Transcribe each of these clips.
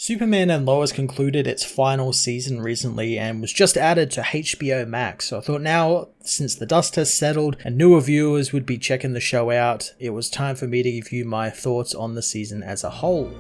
Superman and Lois concluded its final season recently and was just added to HBO Max, so I thought now, since the dust has settled and newer viewers would be checking the show out, it was time for me to give you my thoughts on the season as a whole.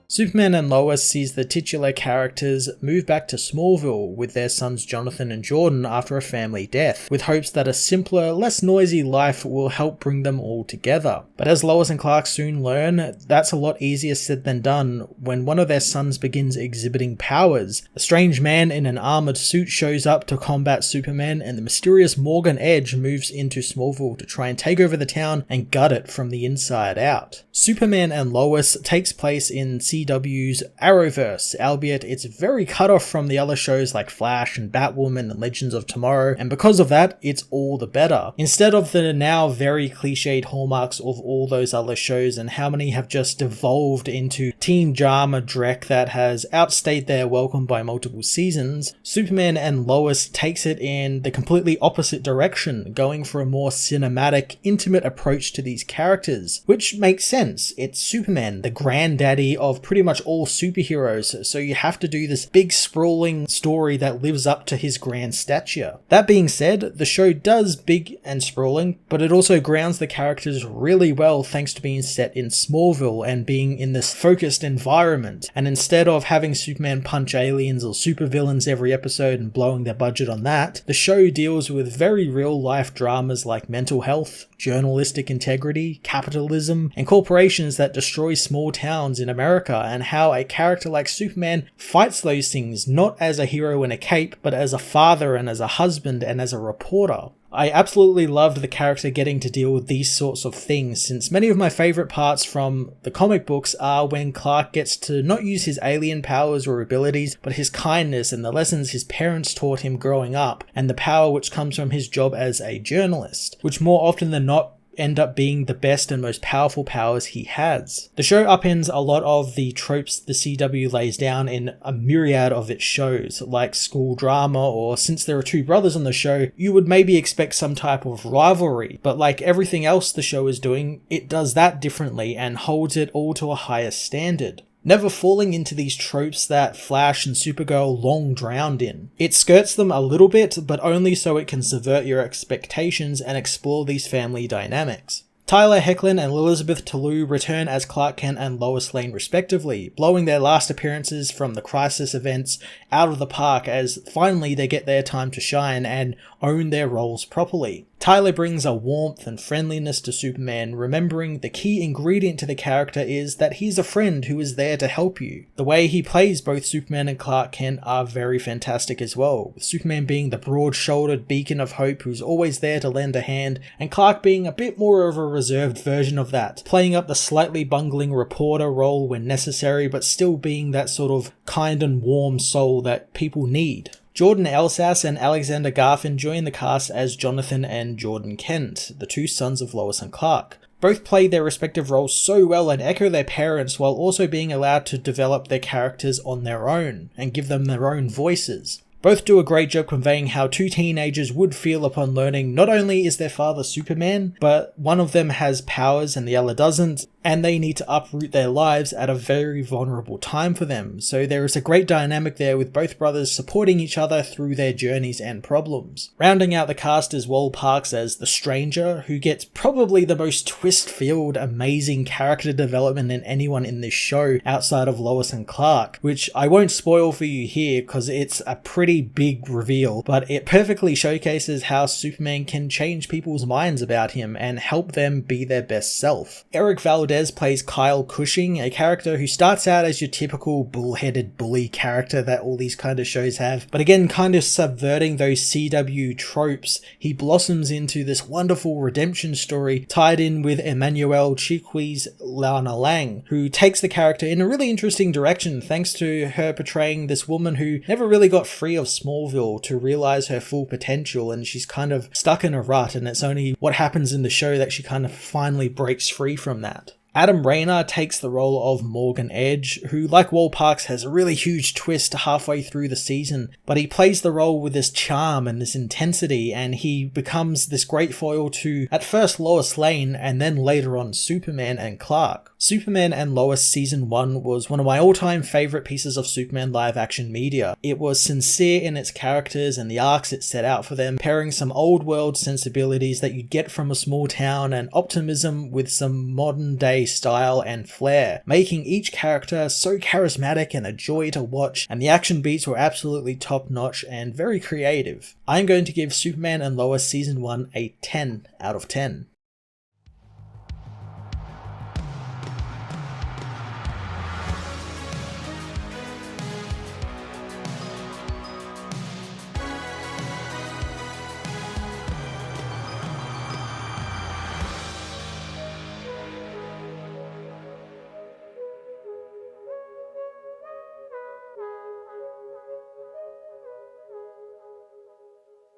Superman and Lois sees the titular characters move back to Smallville with their sons Jonathan and Jordan after a family death, with hopes that a simpler, less noisy life will help bring them all together. But as Lois and Clark soon learn, that's a lot easier said than done when one of their sons begins exhibiting powers. A strange man in an armored suit shows up to combat Superman, and the mysterious Morgan Edge moves into Smallville to try and take over the town and gut it from the inside out. Superman and Lois takes place in CW's Arrowverse, albeit it's very cut off from the other shows like Flash and Batwoman and Legends of Tomorrow, and because of that, it's all the better. Instead of the now very cliched hallmarks of all those other shows and how many have just devolved into teen drama dreck that has outstayed their welcome by multiple seasons, Superman and Lois takes it in the completely opposite direction, going for a more cinematic, intimate approach to these characters, which makes sense. It's Superman, the granddaddy of pretty much all superheroes, so you have to do this big sprawling story that lives up to his grand stature. That being said, the show does big and sprawling, but it also grounds the characters really well thanks to being set in Smallville and being in this focused environment. And instead of having Superman punch aliens or supervillains every episode and blowing their budget on that, the show deals with very real life dramas like mental health, journalistic integrity, capitalism, and corporations that destroy small towns in America, and how a character like Superman fights those things not as a hero in a cape, but as a father and as a husband and as a reporter. I absolutely loved the character getting to deal with these sorts of things, since many of my favourite parts from the comic books are when Clark gets to not use his alien powers or abilities, but his kindness and the lessons his parents taught him growing up, and the power which comes from his job as a journalist, which more often than not end up being the best and most powerful powers he has. The show upends a lot of the tropes the CW lays down in a myriad of its shows, like school drama, or since there are two brothers on the show, you would maybe expect some type of rivalry, but like everything else the show is doing, it does that differently and holds it all to a higher standard, never falling into these tropes that Flash and Supergirl long drowned in. It skirts them a little bit, but only so it can subvert your expectations and explore these family dynamics. Tyler Hoechlin and Elizabeth Toulouse return as Clark Kent and Lois Lane respectively, blowing their last appearances from the Crisis events out of the park as finally they get their time to shine and own their roles properly. Tyler brings a warmth and friendliness to Superman, remembering the key ingredient to the character is that he's a friend who is there to help you. The way he plays both Superman and Clark Kent are very fantastic as well, with Superman being the broad-shouldered beacon of hope who's always there to lend a hand, and Clark being a bit more of a reserved version of that, playing up the slightly bungling reporter role when necessary, but still being that sort of kind and warm soul that people need. Jordan Elsas and Alexander Garfin join the cast as Jonathan and Jordan Kent, the two sons of Lois and Clark. Both play their respective roles so well and echo their parents while also being allowed to develop their characters on their own and give them their own voices. Both do a great job conveying how two teenagers would feel upon learning not only is their father Superman, but one of them has powers and the other doesn't, and they need to uproot their lives at a very vulnerable time for them. So there is a great dynamic there with both brothers supporting each other through their journeys and problems. Rounding out the cast is Wal Parks as the Stranger, who gets probably the most twist-filled, amazing character development than anyone in this show outside of Lois and Clark, which I won't spoil for you here because it's a pretty big reveal, but it perfectly showcases how Superman can change people's minds about him and help them be their best self. Eric Valdez plays Kyle Cushing, a character who starts out as your typical bullheaded bully character that all these kind of shows have, but again kind of subverting those CW tropes, he blossoms into this wonderful redemption story tied in with Emmanuelle Chikwi's Lana Lang, who takes the character in a really interesting direction thanks to her portraying this woman who never really got free of Smallville to realize her full potential, and she's kind of stuck in a rut, and it's only what happens in the show that she kind of finally breaks free from that. Adam Rayner takes the role of Morgan Edge, who, like Wall Parks, has a really huge twist halfway through the season, but he plays the role with this charm and this intensity, and he becomes this great foil to, at first, Lois Lane, and then later on Superman and Clark. Superman and Lois Season 1 was one of my all-time favourite pieces of Superman live-action media. It was sincere in its characters and the arcs it set out for them, pairing some old-world sensibilities that you'd get from a small town and optimism with some modern-day style and flair, making each character so charismatic and a joy to watch, and the action beats were absolutely top-notch and very creative. I'm going to give Superman and Lois Season 1 a 10 out of 10.